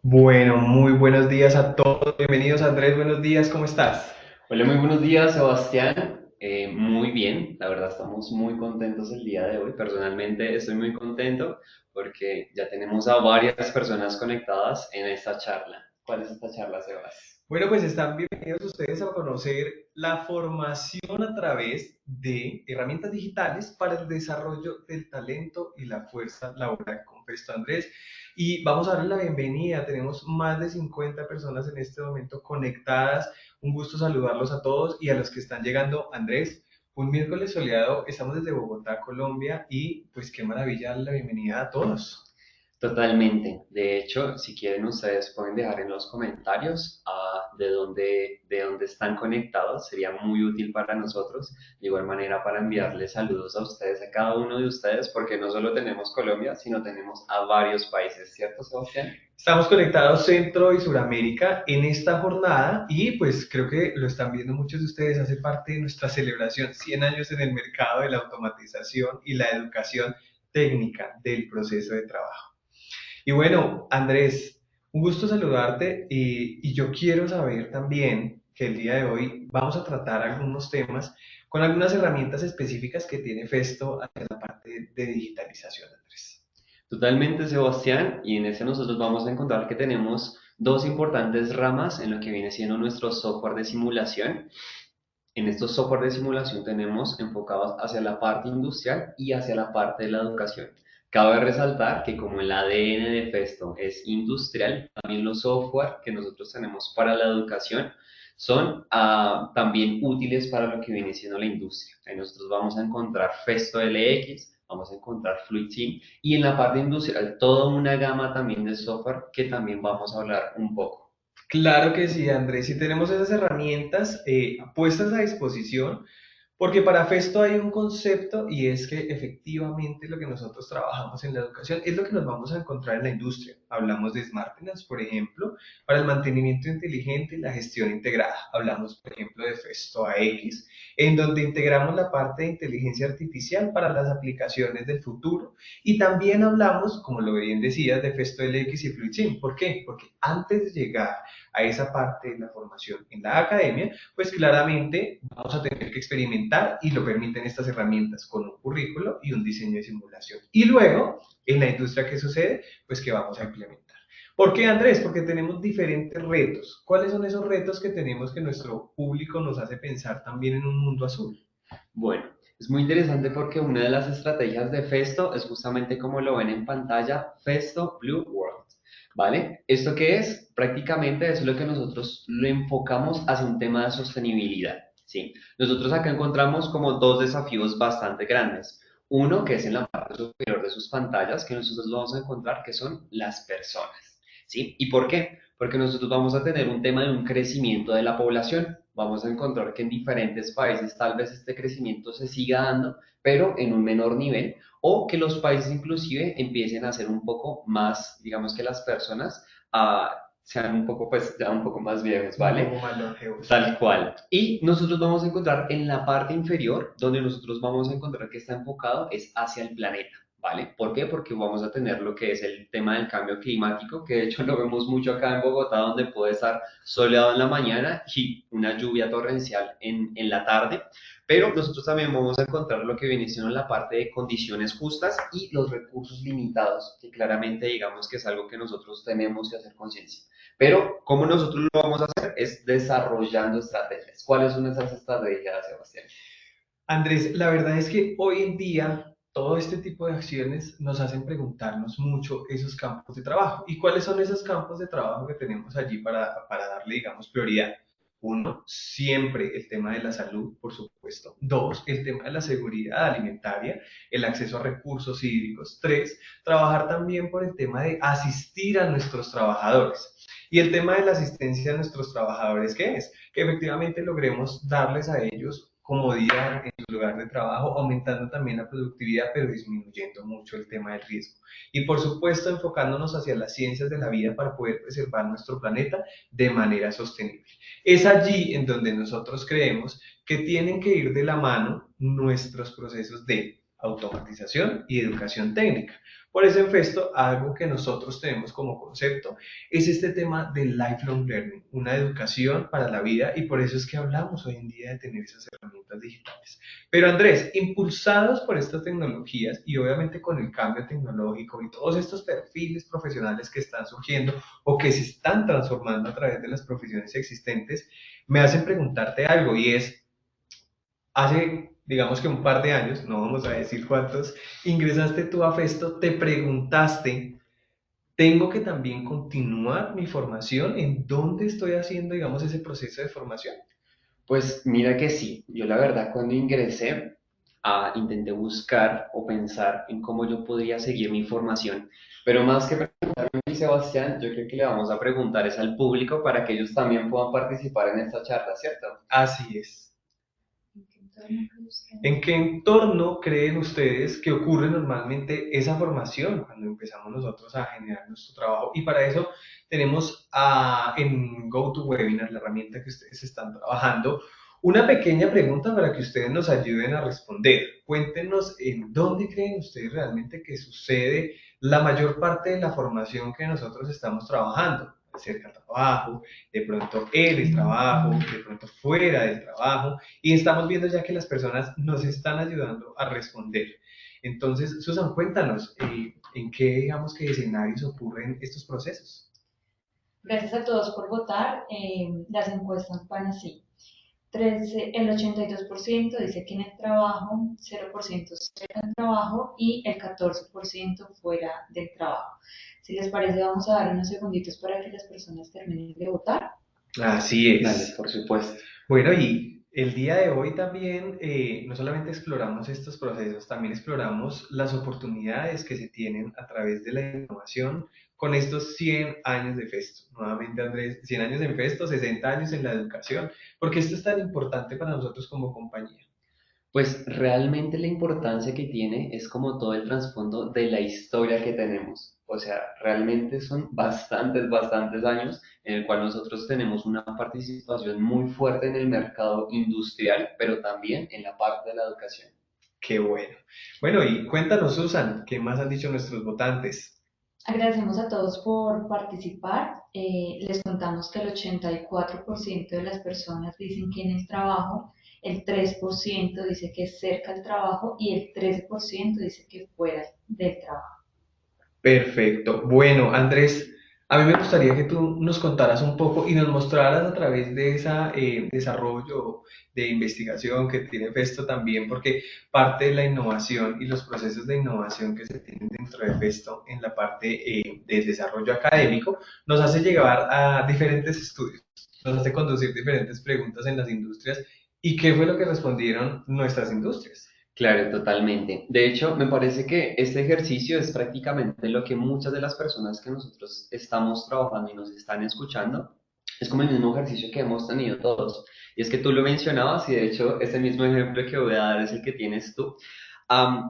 Bueno, muy buenos días a todos. Bienvenidos, Andrés. Buenos días, ¿cómo estás? Hola, muy buenos días, Sebastián. Muy bien, la verdad estamos muy contentos el día de hoy. Personalmente estoy muy contento porque ya tenemos a varias personas conectadas en esta charla. ¿Cuál es esta charla, Sebas? Bueno, pues están bienvenidos ustedes a conocer la formación a través de herramientas digitales para el desarrollo del talento y la fuerza laboral con Festo Andrés. Y vamos a darle la bienvenida. Tenemos más de 50 personas en este momento conectadas. Un gusto saludarlos a todos y a los que están llegando. Andrés, un miércoles soleado. Estamos desde Bogotá, Colombia, y pues qué maravilla darle la bienvenida a todos. Totalmente. De hecho, si quieren ustedes pueden dejar en los comentarios de dónde están conectados. Sería muy útil para nosotros. De igual manera para enviarles saludos a ustedes, a cada uno de ustedes, porque no solo tenemos Colombia, sino tenemos a varios países, ¿cierto, Sebastián? Estamos conectados Centro y Suramérica en esta jornada y pues creo que lo están viendo muchos de ustedes, hace parte de nuestra celebración 100 años en el mercado de la automatización y la educación técnica del proceso de trabajo. Y bueno, Andrés, un gusto saludarte y yo quiero saber también que el día de hoy vamos a tratar algunos temas con algunas herramientas específicas que tiene Festo hacia la parte de digitalización, Andrés. Totalmente, Sebastián, y en ese nosotros vamos a encontrar que tenemos dos importantes ramas en lo que viene siendo nuestro software de simulación. En estos software de simulación tenemos enfocados hacia la parte industrial y hacia la parte de la educación. Cabe resaltar que como el ADN de Festo es industrial, también los software que nosotros tenemos para la educación son también útiles para lo que viene siendo la industria. Ahí nosotros vamos a encontrar Festo LX, vamos a encontrar FluidSim y en la parte industrial toda una gama también de software que también vamos a hablar un poco. Claro que sí, Andrés, y tenemos esas herramientas puestas a disposición, porque para Festo hay un concepto y es que efectivamente lo que nosotros trabajamos en la educación es lo que nos vamos a encontrar en la industria. Hablamos de Smart Finance, por ejemplo, para el mantenimiento inteligente y la gestión integrada. Hablamos, por ejemplo, de Festo AX, en donde integramos la parte de inteligencia artificial para las aplicaciones del futuro. Y también hablamos, como lo bien decías, de Festo LX y FluidSim. ¿Por qué? Porque antes de llegar a esa parte de la formación en la academia, pues claramente vamos a tener que experimentar y lo permiten estas herramientas con un currículo y un diseño de simulación. Y luego, en la industria, ¿qué sucede? Pues que vamos a implementar. ¿Por qué, Andrés? Porque tenemos diferentes retos. ¿Cuáles son esos retos que tenemos que nuestro público nos hace pensar también en un mundo azul? Bueno, es muy interesante porque una de las estrategias de Festo es justamente como lo ven en pantalla, Festo Blue World, ¿vale? ¿Esto qué es? Prácticamente es lo que nosotros lo enfocamos hacia un tema de sostenibilidad, ¿sí? Nosotros acá encontramos como dos desafíos bastante grandes. Uno, que es en la parte superior de sus pantallas, que nosotros vamos a encontrar que son las personas, ¿sí? ¿Y por qué? Porque nosotros vamos a tener un tema de un crecimiento de la población. Vamos a encontrar que en diferentes países tal vez este crecimiento se siga dando, pero en un menor nivel, o que los países inclusive empiecen a ser un poco más, digamos que las personas sean un poco, pues, ya un poco más viejos, Un ¿vale? poco más longevos. Tal cual. Y nosotros vamos a encontrar en la parte inferior, donde nosotros vamos a encontrar que está enfocado es hacia el planeta, ¿vale? ¿Por qué? Porque vamos a tener lo que es el tema del cambio climático, que de hecho lo vemos mucho acá en Bogotá, donde puede estar soleado en la mañana y una lluvia torrencial en la tarde. Pero nosotros también vamos a encontrar lo que viene siendo la parte de condiciones justas y los recursos limitados, que claramente digamos que es algo que nosotros tenemos que hacer conciencia. Pero, ¿cómo nosotros lo vamos a hacer? Es desarrollando estrategias. ¿Cuáles son esas estrategias, Sebastián? Andrés, la verdad es que hoy en día todo este tipo de acciones nos hacen preguntarnos mucho esos campos de trabajo. ¿Y cuáles son esos campos de trabajo que tenemos allí para darle, digamos, prioridad? Uno, siempre el tema de la salud, por supuesto. Dos, el tema de la seguridad alimentaria, el acceso a recursos hídricos. Tres, trabajar también por el tema de asistir a nuestros trabajadores. Y el tema de la asistencia a nuestros trabajadores, ¿qué es? Que efectivamente logremos darles a ellos comodidad en su lugar de trabajo, aumentando también la productividad, pero disminuyendo mucho el tema del riesgo. Y por supuesto, enfocándonos hacia las ciencias de la vida para poder preservar nuestro planeta de manera sostenible. Es allí en donde nosotros creemos que tienen que ir de la mano nuestros procesos de automatización y educación técnica. Por eso en Festo, algo que nosotros tenemos como concepto es este tema del lifelong learning, una educación para la vida, y por eso es que hablamos hoy en día de tener esas herramientas digitales. Pero Andrés, impulsados por estas tecnologías y obviamente con el cambio tecnológico y todos estos perfiles profesionales que están surgiendo o que se están transformando a través de las profesiones existentes, me hacen preguntarte algo, y es, hace, digamos que un par de años, no vamos a decir cuántos, ingresaste tú a Festo, te preguntaste, ¿tengo que también continuar mi formación? ¿En dónde estoy haciendo, digamos, ese proceso de formación? Pues mira que sí, yo la verdad cuando ingresé intenté buscar o pensar en cómo yo podría seguir mi formación, pero más que preguntarme a mí, Sebastián, yo creo que le vamos a preguntar es al público para que ellos también puedan participar en esta charla, ¿cierto? Así es. ¿En qué entorno creen ustedes que ocurre normalmente esa formación cuando empezamos nosotros a generar nuestro trabajo? Y para eso tenemos en GoToWebinar, la herramienta que ustedes están trabajando, una pequeña pregunta para que ustedes nos ayuden a responder. Cuéntenos en dónde creen ustedes realmente que sucede la mayor parte de la formación que nosotros estamos trabajando. Cerca del trabajo, de pronto en el trabajo, de pronto fuera del trabajo, y estamos viendo ya que las personas nos están ayudando a responder. Entonces, Susan, cuéntanos, ¿en qué, digamos, que escenarios ocurren estos procesos? Gracias a todos por votar. Las encuestas van así. El 82% dice que en el trabajo, 0% cerca del trabajo y el 14% fuera del trabajo. Si les parece, vamos a dar unos segunditos para que las personas terminen de votar. Así Dale, es. por supuesto. Bueno, y el día de hoy también no solamente exploramos estos procesos, también exploramos las oportunidades que se tienen a través de la innovación con estos 100 años de Festo. Nuevamente, Andrés, 100 años en Festo, 60 años en la educación. ¿Por qué esto es tan importante para nosotros como compañía? Pues realmente la importancia que tiene es como todo el trasfondo de la historia que tenemos. O sea, realmente son bastantes años en el cual nosotros tenemos una participación muy fuerte en el mercado industrial, pero también en la parte de la educación. Qué bueno. Bueno, y cuéntanos, Susan, ¿qué más han dicho nuestros votantes? Agradecemos a todos por participar. Les contamos que el 84% de las personas dicen que en el trabajo, el 3% dice que es cerca del trabajo y el 13% dice que fuera del trabajo. Perfecto. Bueno, Andrés, a mí me gustaría que tú nos contaras un poco y nos mostraras a través de ese desarrollo de investigación que tiene Festo también, porque parte de la innovación y los procesos de innovación que se tienen dentro de Festo en la parte del desarrollo académico nos hace llevar a diferentes estudios, nos hace conducir diferentes preguntas en las industrias y qué fue lo que respondieron nuestras industrias. Claro, totalmente. De hecho, me parece que este ejercicio es prácticamente lo que muchas de las personas que nosotros estamos trabajando y nos están escuchando, es como el mismo ejercicio que hemos tenido todos. Y es que tú lo mencionabas y de hecho ese mismo ejemplo que voy a dar es el que tienes tú.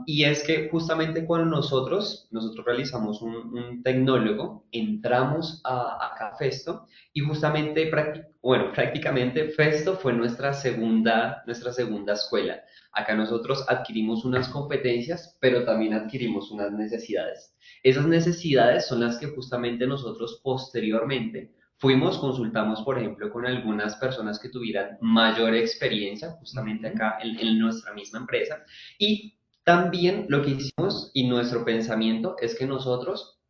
Y es que justamente cuando nosotros realizamos un tecnólogo, entramos acá a Festo y justamente, bueno, prácticamente Festo fue nuestra segunda escuela. Acá nosotros adquirimos unas competencias, pero también adquirimos unas necesidades. Esas necesidades son las que justamente nosotros posteriormente fuimos, consultamos, por ejemplo, con algunas personas que tuvieran mayor experiencia, justamente acá en nuestra misma empresa, y también lo que hicimos y nuestro pensamiento es que nosotros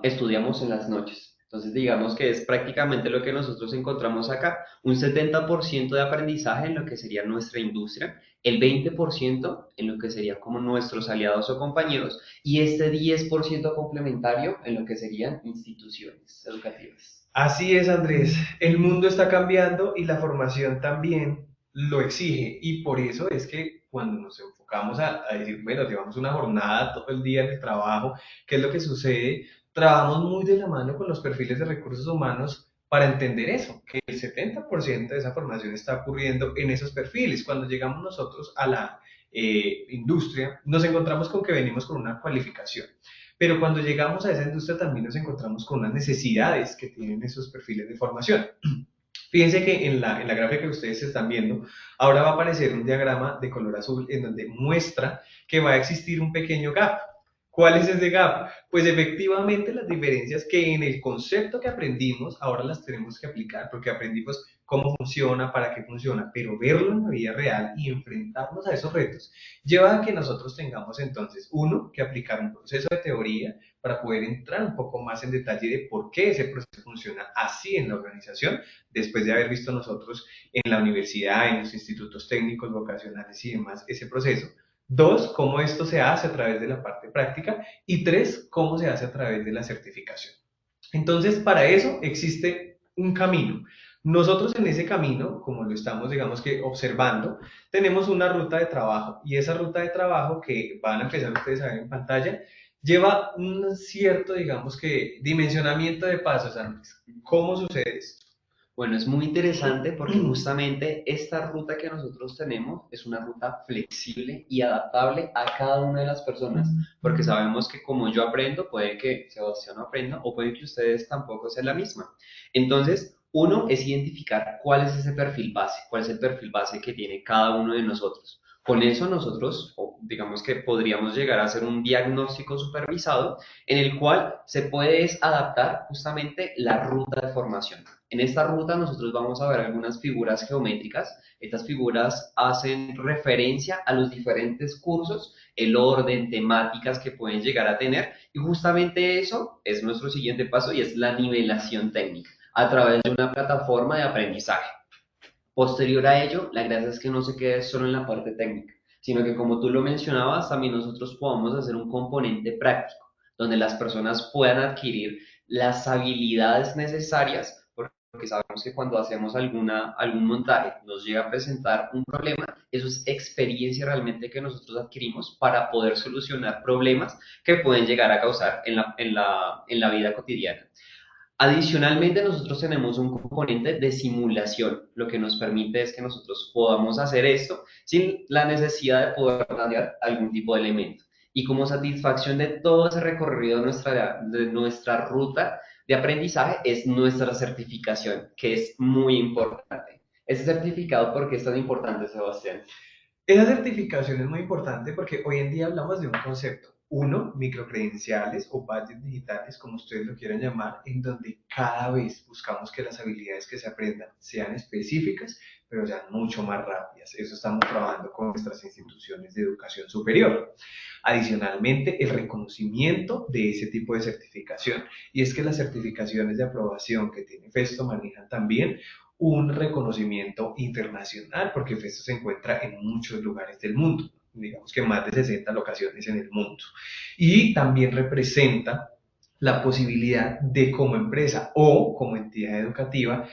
estudiamos en las noches. Entonces, digamos que es prácticamente lo que nosotros encontramos acá, un 70% de aprendizaje en lo que sería nuestra industria, el 20% en lo que sería como nuestros aliados o compañeros y este 10% complementario en lo que serían instituciones educativas. Así es, Andrés. El mundo está cambiando y la formación también lo exige. Y por eso es que cuando nos enfocamos a decir, bueno, llevamos una jornada todo el día en el trabajo, ¿qué es lo que sucede? Trabajamos muy de la mano con los perfiles de recursos humanos para entender eso, que el 70% de esa formación está ocurriendo en esos perfiles. Cuando llegamos nosotros a la industria, nos encontramos con que venimos con una cualificación. Pero cuando llegamos a esa industria también nos encontramos con unas necesidades que tienen esos perfiles de formación. Fíjense que en la gráfica que ustedes están viendo, ahora va a aparecer un diagrama de color azul en donde muestra que va a existir un pequeño gap. ¿Cuál es ese gap? Pues efectivamente las diferencias que en el concepto que aprendimos ahora las tenemos que aplicar, porque aprendimos cómo funciona, para qué funciona, pero verlo en la vida real y enfrentarnos a esos retos lleva a que nosotros tengamos entonces, uno, que aplicar un proceso de teoría para poder entrar un poco más en detalle de por qué ese proceso funciona así en la organización, después de haber visto nosotros en la universidad, en los institutos técnicos, vocacionales y demás, ese proceso. Dos, cómo esto se hace a través de la parte práctica. Y tres, cómo se hace a través de la certificación. Entonces, para eso existe un camino. Nosotros en ese camino, como lo estamos, digamos que observando, tenemos una ruta de trabajo y esa ruta de trabajo que van a empezar ustedes a ver en pantalla, lleva un cierto, digamos que, dimensionamiento de pasos, Andrés. ¿Cómo sucede esto? Bueno, es muy interesante porque justamente esta ruta que nosotros tenemos es una ruta flexible y adaptable a cada una de las personas, porque sabemos que como yo aprendo, puede que Sebastián no aprenda o puede que ustedes tampoco sean la misma. Entonces, uno es identificar cuál es ese perfil base, cuál es el perfil base que tiene cada uno de nosotros. Con eso nosotros, digamos que podríamos llegar a hacer un diagnóstico supervisado en el cual se puede adaptar justamente la ruta de formación. En esta ruta nosotros vamos a ver algunas figuras geométricas. Estas figuras hacen referencia a los diferentes cursos, el orden, temáticas que pueden llegar a tener y justamente eso es nuestro siguiente paso y es la nivelación técnica a través de una plataforma de aprendizaje. Posterior a ello, la gracia es que no se quede solo en la parte técnica, sino que como tú lo mencionabas, también nosotros podamos hacer un componente práctico, donde las personas puedan adquirir las habilidades necesarias, porque sabemos que cuando hacemos algún montaje nos llega a presentar un problema, eso es experiencia realmente que nosotros adquirimos para poder solucionar problemas que pueden llegar a causar en la vida cotidiana. Adicionalmente, nosotros tenemos un componente de simulación, lo que nos permite es que nosotros podamos hacer esto sin la necesidad de poder planear algún tipo de elemento. Y como satisfacción de todo ese recorrido de nuestra ruta de aprendizaje es nuestra certificación, que es muy importante. Ese certificado, ¿por qué es tan importante, Sebastián? Esa certificación es muy importante porque hoy en día hablamos de un concepto. Uno, microcredenciales o badges digitales, como ustedes lo quieran llamar, en donde cada vez buscamos que las habilidades que se aprendan sean específicas, pero sean mucho más rápidas. Eso estamos trabajando con nuestras instituciones de educación superior. Adicionalmente, el reconocimiento de ese tipo de certificación. Y es que las certificaciones de aprobación que tiene Festo manejan también un reconocimiento internacional, porque Festo se encuentra en muchos lugares del mundo, digamos que más de 60 locaciones en el mundo. Y también representa la posibilidad de como empresa o como entidad educativa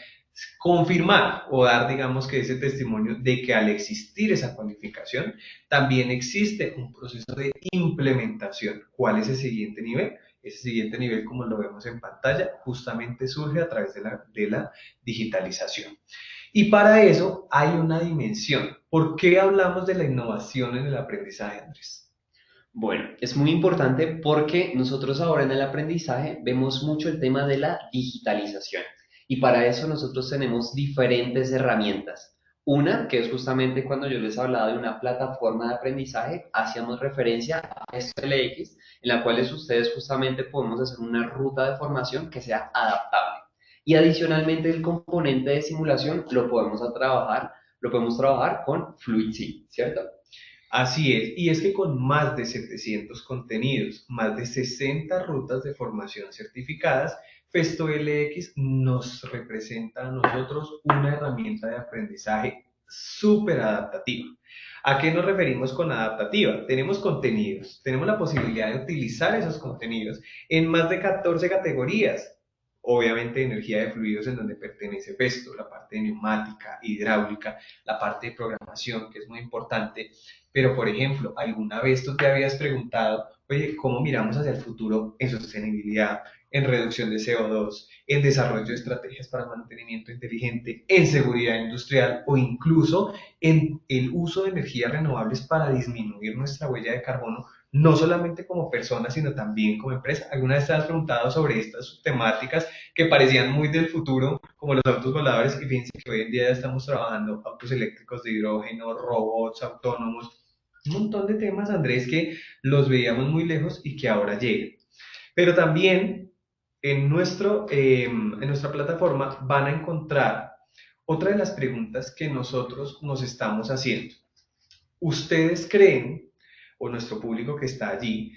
confirmar o dar, digamos que ese testimonio de que al existir esa cualificación, también existe un proceso de implementación. ¿Cuál es el siguiente nivel? Ese siguiente nivel, como lo vemos en pantalla, justamente surge a través de la digitalización. Y para eso hay una dimensión. ¿Por qué hablamos de la innovación en el aprendizaje, Andrés? Bueno, es muy importante porque nosotros ahora en el aprendizaje vemos mucho el tema de la digitalización y para eso nosotros tenemos diferentes herramientas. Una, que es justamente cuando yo les hablaba de una plataforma de aprendizaje, hacíamos referencia a SLX, en la cual ustedes justamente podemos hacer una ruta de formación que sea adaptable. Y adicionalmente el componente de simulación lo podemos trabajar con FluidSim, ¿cierto? Así es, y es que con más de 700 contenidos, más de 60 rutas de formación certificadas, Festo LX nos representa a nosotros una herramienta de aprendizaje súper adaptativa. ¿A qué nos referimos con adaptativa? Tenemos contenidos, tenemos la posibilidad de utilizar esos contenidos en más de 14 categorías. Obviamente energía de fluidos en donde pertenece Festo, la parte de neumática, hidráulica, la parte de programación, que es muy importante, pero, por ejemplo, ¿alguna vez tú te habías preguntado, oye, cómo miramos hacia el futuro en sostenibilidad, en reducción de CO2, en desarrollo de estrategias para mantenimiento inteligente, en seguridad industrial o incluso en el uso de energías renovables para disminuir nuestra huella de carbono? no solamente como persona, sino también como empresa. ¿Alguna vez te has preguntado sobre estas temáticas que parecían muy del futuro, como los autos voladores? Y fíjense que hoy en día ya estamos trabajando autos eléctricos de hidrógeno, robots autónomos, un montón de temas, Andrés, que los veíamos muy lejos y que ahora llegan. Pero también en nuestra plataforma van a encontrar otra de las preguntas que nosotros nos estamos haciendo. ¿Ustedes creen, o nuestro público que está allí,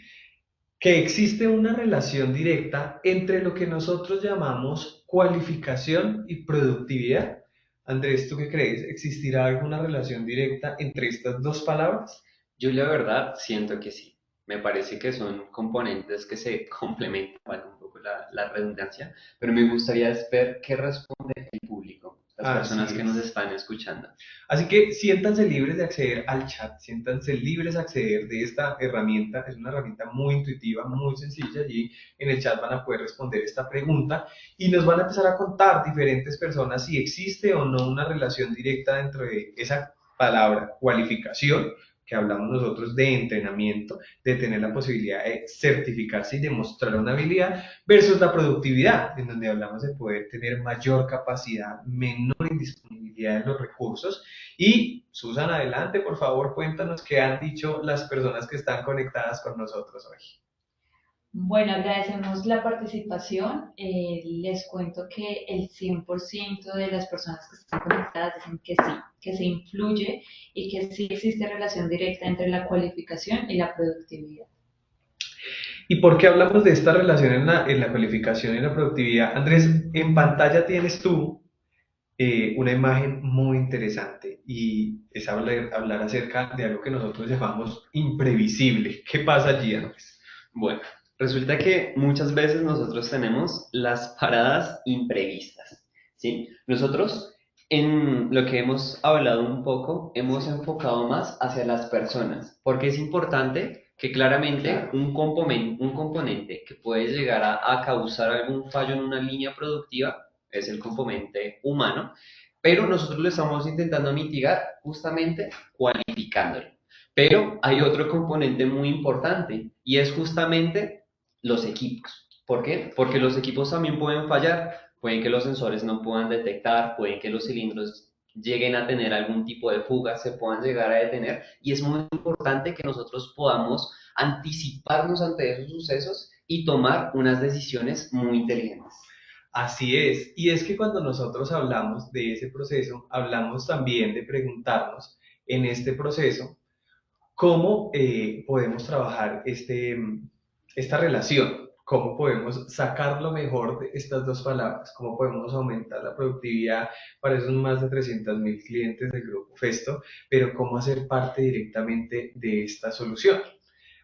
que existe una relación directa entre lo que nosotros llamamos cualificación y productividad? Andrés, ¿tú qué crees? ¿Existirá alguna relación directa entre estas dos palabras? Yo la verdad siento que sí. Me parece que son componentes que se complementan, vale un poco la redundancia, pero me gustaría es ver qué responde el público, las Así personas que nos es. están escuchando. Así que siéntanse libres de acceder al chat, siéntanse libres de acceder de esta herramienta. Es una herramienta muy intuitiva, muy sencilla. Allí en el chat van a poder responder esta pregunta y nos van a empezar a contar diferentes personas si existe o no una relación directa dentro de esa palabra cualificación que hablamos nosotros de entrenamiento, de tener la posibilidad de certificarse y demostrar una habilidad, versus la productividad, en donde hablamos de poder tener mayor capacidad, menor indisponibilidad de los recursos. Y Susan, adelante, por favor, cuéntanos qué han dicho las personas que están conectadas con nosotros hoy. Bueno, agradecemos la participación. Les cuento que el 100% de las personas que están conectadas dicen que se influye y que sí existe relación directa entre la cualificación y la productividad. ¿Y por qué hablamos de esta relación en la cualificación y la productividad? Andrés, en pantalla tienes tú una imagen muy interesante y es hablar acerca de algo que nosotros llamamos imprevisible. ¿Qué pasa allí, Andrés? Bueno, resulta que muchas veces nosotros tenemos las paradas imprevistas, ¿sí? Nosotros en lo que hemos hablado un poco, hemos enfocado más hacia las personas, porque es importante que claramente un componente que puede llegar a causar algún fallo en una línea productiva es el componente humano, pero nosotros lo estamos intentando mitigar justamente cualificándolo. Pero hay otro componente muy importante y es justamente los equipos. ¿Por qué? Porque los equipos también pueden fallar, pueden que los sensores no puedan detectar, pueden que los cilindros lleguen a tener algún tipo de fuga, se puedan llegar a detener y es muy importante que nosotros podamos anticiparnos ante esos sucesos y tomar unas decisiones muy inteligentes. Así es. Y es que cuando nosotros hablamos de ese proceso, hablamos también de preguntarnos en este proceso cómo podemos trabajar esta relación, cómo podemos sacar lo mejor de estas dos palabras, cómo podemos aumentar la productividad para esos más de 300.000 clientes del grupo Festo, pero cómo hacer parte directamente de esta solución.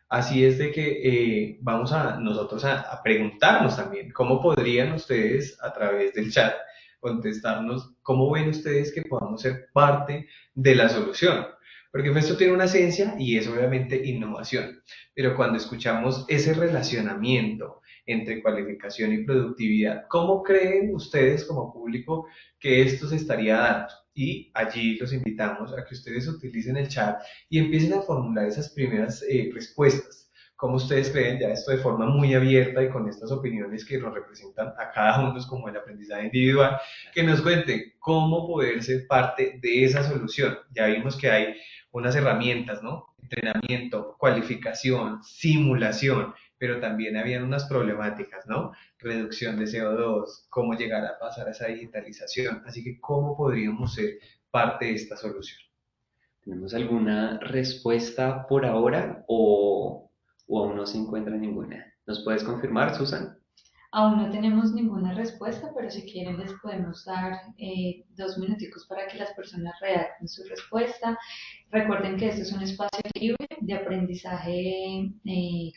Así es de que vamos a nosotros a preguntarnos también cómo podrían ustedes a través del chat contestarnos cómo ven ustedes que podamos ser parte de la solución. Porque esto tiene una esencia y es obviamente innovación. Pero cuando escuchamos ese relacionamiento entre cualificación y productividad, ¿cómo creen ustedes como público que esto se estaría dando? Y allí los invitamos a que ustedes utilicen el chat y empiecen a formular esas primeras respuestas. ¿Cómo ustedes creen? Ya esto de forma muy abierta y con estas opiniones que nos representan a cada uno como el aprendizaje individual, que nos cuenten cómo poder ser parte de esa solución. Ya vimos que hay unas herramientas, ¿no? Entrenamiento, cualificación, simulación, pero también habían unas problemáticas, ¿no? Reducción de CO2, cómo llegar a pasar a esa digitalización. Así que, ¿cómo podríamos ser parte de esta solución? ¿Tenemos alguna respuesta por ahora o aún no se encuentra ninguna? ¿Nos puedes confirmar, Susan? Aún no tenemos ninguna respuesta, pero si quieren les podemos dar 2 minuticos para que las personas redacten su respuesta. Recuerden que esto es un espacio libre de aprendizaje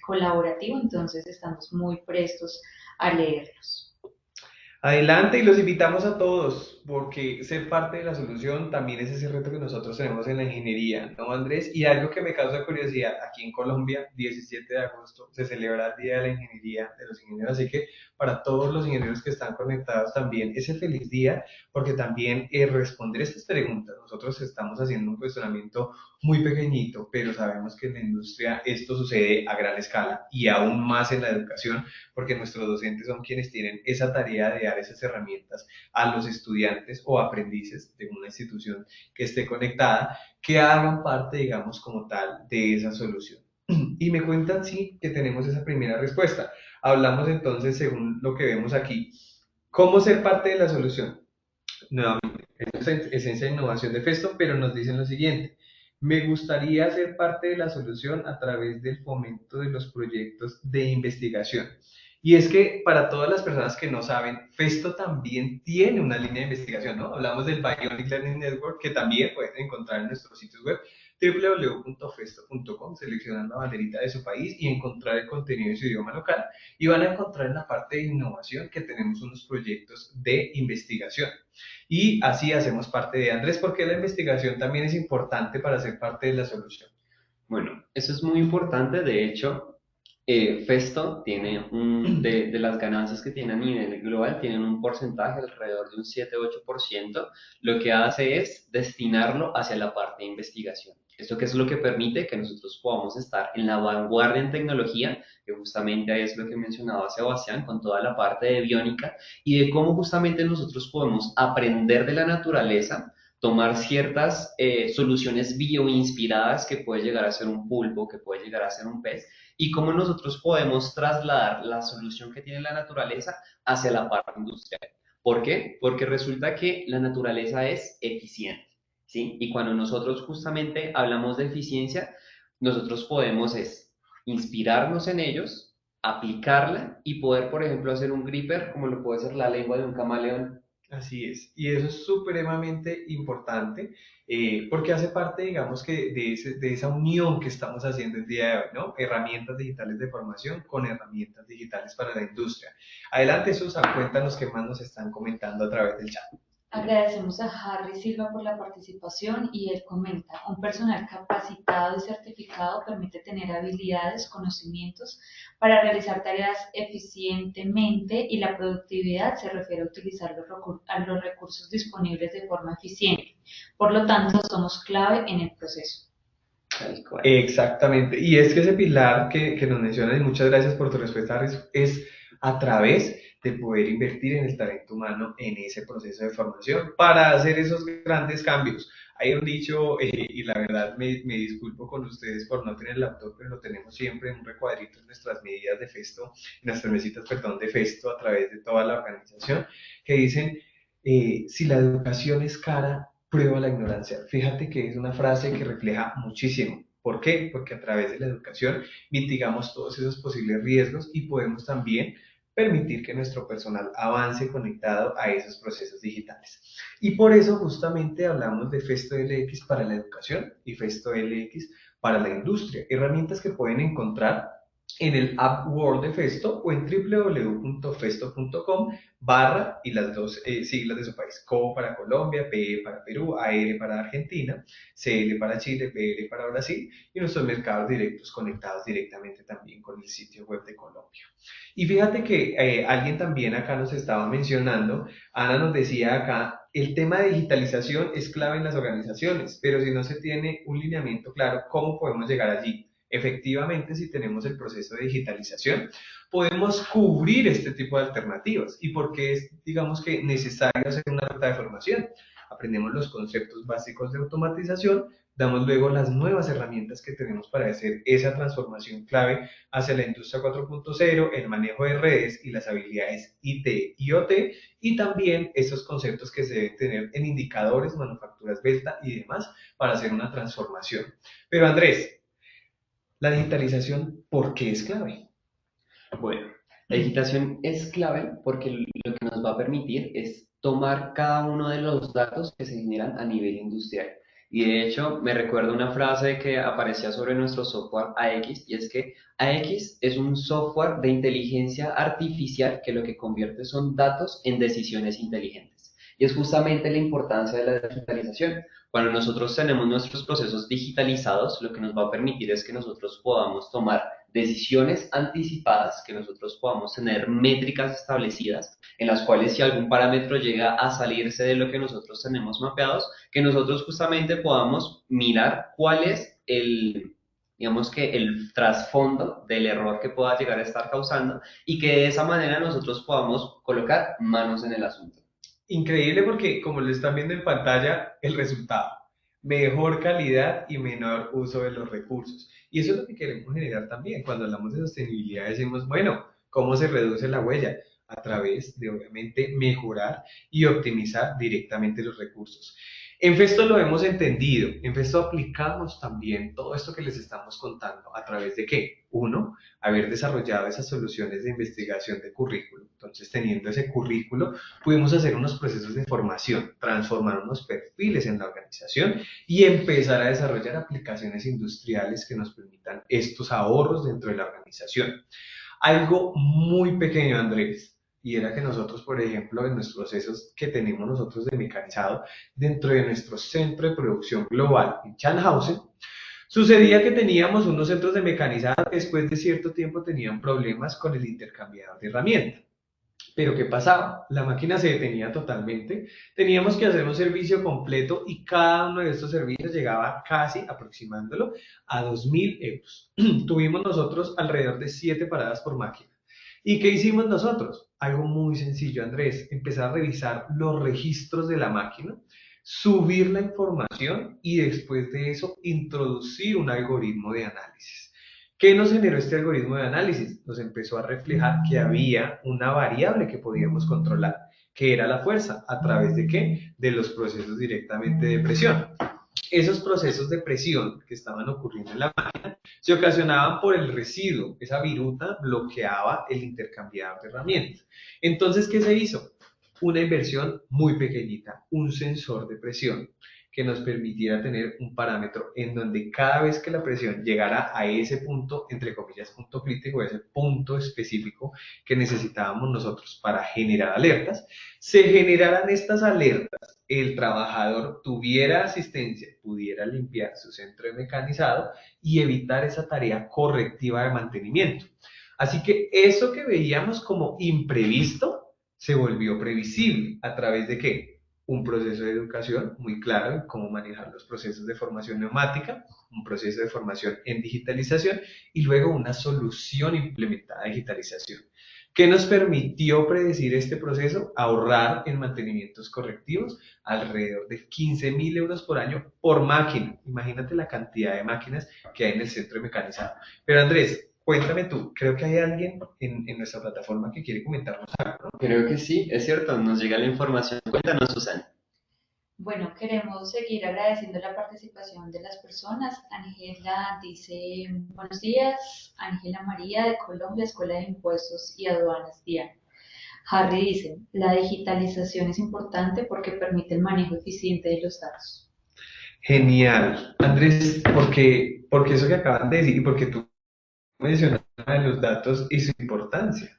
colaborativo, entonces estamos muy prestos a leerlos. Adelante y los invitamos a todos, porque ser parte de la solución también es ese reto que nosotros tenemos en la ingeniería, ¿no, Andrés? Y algo que me causa curiosidad, aquí en Colombia, 17 de agosto, se celebra el Día de la Ingeniería de los Ingenieros, así que para todos los ingenieros que están conectados también, ese feliz día, porque también responder estas preguntas, nosotros estamos haciendo un cuestionamiento muy pequeñito, pero sabemos que en la industria esto sucede a gran escala y aún más en la educación porque nuestros docentes son quienes tienen esa tarea de dar esas herramientas a los estudiantes o aprendices de una institución que esté conectada, que hagan parte, digamos, como tal, de esa solución. Y me cuentan, sí, que tenemos esa primera respuesta. Hablamos entonces, según lo que vemos aquí, ¿cómo ser parte de la solución? Nuevamente, es esencia de innovación de Festo, pero nos dicen lo siguiente. Me gustaría ser parte de la solución a través del fomento de los proyectos de investigación. Y es que para todas las personas que no saben, Festo también tiene una línea de investigación, ¿no? Hablamos del Bionic Learning Network, que también pueden encontrar en nuestros sitios web www.festo.com, seleccionar la banderita de su país y encontrar el contenido en su idioma local. Y van a encontrar en la parte de innovación que tenemos unos proyectos de investigación. Y así hacemos parte de Andrés, porque la investigación también es importante para ser parte de la solución. Bueno, eso es muy importante. De hecho, Festo tiene de las ganancias que tiene a nivel global, tienen un porcentaje alrededor de un 7-8%. Lo que hace es destinarlo hacia la parte de investigación. Esto que es lo que permite que nosotros podamos estar en la vanguardia en tecnología, que justamente es lo que mencionaba Sebastián, con toda la parte de biónica y de cómo justamente nosotros podemos aprender de la naturaleza, tomar ciertas soluciones bioinspiradas que puede llegar a ser un pulpo, que puede llegar a ser un pez, y cómo nosotros podemos trasladar la solución que tiene la naturaleza hacia la parte industrial. ¿Por qué? Porque resulta que la naturaleza es eficiente, ¿sí? Y cuando nosotros justamente hablamos de eficiencia, nosotros podemos es inspirarnos en ellos, aplicarla y poder, por ejemplo, hacer un gripper como lo puede ser la lengua de un camaleón. Así es, y eso es supremamente importante porque hace parte, digamos, que de esa unión que estamos haciendo el día de hoy, ¿no? Herramientas digitales de formación con herramientas digitales para la industria. Adelante, Susan, cuéntanos qué más nos están comentando a través del chat. Agradecemos a Harry Silva por la participación y él comenta, un personal capacitado y certificado permite tener habilidades, conocimientos para realizar tareas eficientemente y la productividad se refiere a utilizar los recursos disponibles de forma eficiente. Por lo tanto, somos clave en el proceso. Tal cual. Exactamente, y es que ese pilar que nos mencionas, y muchas gracias por tu respuesta, es a través de poder invertir en el talento humano en ese proceso de formación para hacer esos grandes cambios. Hay un dicho, y la verdad me disculpo con ustedes por no tener el laptop, pero lo tenemos siempre en un recuadrito en nuestras medidas de Festo, en nuestras mesitas, perdón, de Festo a través de toda la organización, que dicen, si la educación es cara, prueba la ignorancia. Fíjate que es una frase que refleja muchísimo. ¿Por qué? Porque a través de la educación mitigamos todos esos posibles riesgos y podemos también permitir que nuestro personal avance conectado a esos procesos digitales. Y por eso justamente hablamos de Festo LX para la educación y Festo LX para la industria, herramientas que pueden encontrar en el App World de Festo o en www.festo.com barra y las dos siglas de su país, CO para Colombia, PE para Perú, AR para Argentina, CL para Chile, PL para Brasil y nuestros mercados directos conectados directamente también con el sitio web de Colombia. Y fíjate que alguien también acá nos estaba mencionando, Ana nos decía acá, el tema de digitalización es clave en las organizaciones, pero si no se tiene un lineamiento claro, ¿cómo podemos llegar allí? Efectivamente, si tenemos el proceso de digitalización, podemos cubrir este tipo de alternativas y porque es, digamos que, necesario hacer una ruta de formación. Aprendemos los conceptos básicos de automatización, damos luego las nuevas herramientas que tenemos para hacer esa transformación clave hacia la industria 4.0, el manejo de redes y las habilidades IT y OT, y también esos conceptos que se deben tener en indicadores, manufacturas Delta y demás para hacer una transformación. Pero Andrés, la digitalización, ¿por qué es clave? Bueno, la digitación es clave porque lo que nos va a permitir es tomar cada uno de los datos que se generan a nivel industrial Y de hecho, me recuerdo una frase que aparecía sobre nuestro software AX, y es que AX es un software de inteligencia artificial que lo que convierte son datos en decisiones inteligentes. Y es justamente la importancia de la digitalización. Cuando nosotros tenemos nuestros procesos digitalizados, lo que nos va a permitir es que nosotros podamos tomar decisiones anticipadas, que nosotros podamos tener métricas establecidas en las cuales si algún parámetro llega a salirse de lo que nosotros tenemos mapeados, que nosotros justamente podamos mirar cuál es digamos que el trasfondo del error que pueda llegar a estar causando y que de esa manera nosotros podamos colocar manos en el asunto. Increíble porque, como lo están viendo en pantalla, el resultado, mejor calidad y menor uso de los recursos. Y eso es lo que queremos generar también. Cuando hablamos de sostenibilidad decimos, bueno, ¿cómo se reduce la huella? A través de, obviamente, mejorar y optimizar directamente los recursos. En Festo lo hemos entendido, en Festo aplicamos también todo esto que les estamos contando a través de qué? Uno, haber desarrollado esas soluciones de investigación de currículo. Entonces, teniendo ese currículo, pudimos hacer unos procesos de formación, transformar unos perfiles en la organización y empezar a desarrollar aplicaciones industriales que nos permitan estos ahorros dentro de la organización. Algo muy pequeño, Andrés, y era que nosotros, por ejemplo, en los procesos que tenemos nosotros de mecanizado, dentro de nuestro centro de producción global en Schanhausen, sucedía que teníamos unos centros de mecanizado que después de cierto tiempo tenían problemas con el intercambiador de herramientas. Pero ¿qué pasaba? La máquina se detenía totalmente, teníamos que hacer un servicio completo y cada uno de estos servicios llegaba casi aproximándolo a 2.000 euros. Tuvimos nosotros alrededor de 7 paradas por máquina. ¿Y qué hicimos nosotros? Algo muy sencillo, Andrés, empezar a revisar los registros de la máquina, subir la información y después de eso introducir un algoritmo de análisis. ¿Qué nos generó este algoritmo de análisis? Nos empezó a reflejar que había una variable que podíamos controlar, que era la fuerza. ¿A través de qué? De los procesos directamente de presión. Esos procesos de presión que estaban ocurriendo en la máquina se ocasionaban por el residuo. Esa viruta bloqueaba el intercambiador de herramientas. Entonces, ¿qué se hizo? Una inversión muy pequeñita, un sensor de presión que nos permitiera tener un parámetro en donde cada vez que la presión llegara a ese punto, entre comillas, punto crítico, ese punto específico que necesitábamos nosotros para generar alertas, se generaran estas alertas, el trabajador tuviera asistencia, pudiera limpiar su centro de mecanizado y evitar esa tarea correctiva de mantenimiento. Así que eso que veíamos como imprevisto se volvió previsible. ¿A través de qué? Un proceso de educación muy claro en cómo manejar los procesos de formación neumática, un proceso de formación en digitalización y luego una solución implementada de digitalización. ¿Qué nos permitió predecir este proceso? Ahorrar en mantenimientos correctivos alrededor de 15.000 euros por año por máquina. Imagínate la cantidad de máquinas que hay en el centro de mecanizado. Pero Andrés, cuéntame tú, creo que hay alguien en nuestra plataforma que quiere comentarnos algo, ¿no? Creo que sí, es cierto, nos llega la información. Cuéntanos, Susana. Bueno, queremos seguir agradeciendo la participación de las personas. Ángela dice, buenos días, Ángela María de Colombia, Escuela de Impuestos y Aduanas, Diana. Harry dice, la digitalización es importante porque permite el manejo eficiente de los datos. Genial. Andrés, porque eso que acaban de decir y porque tú mencionabas los datos y su importancia.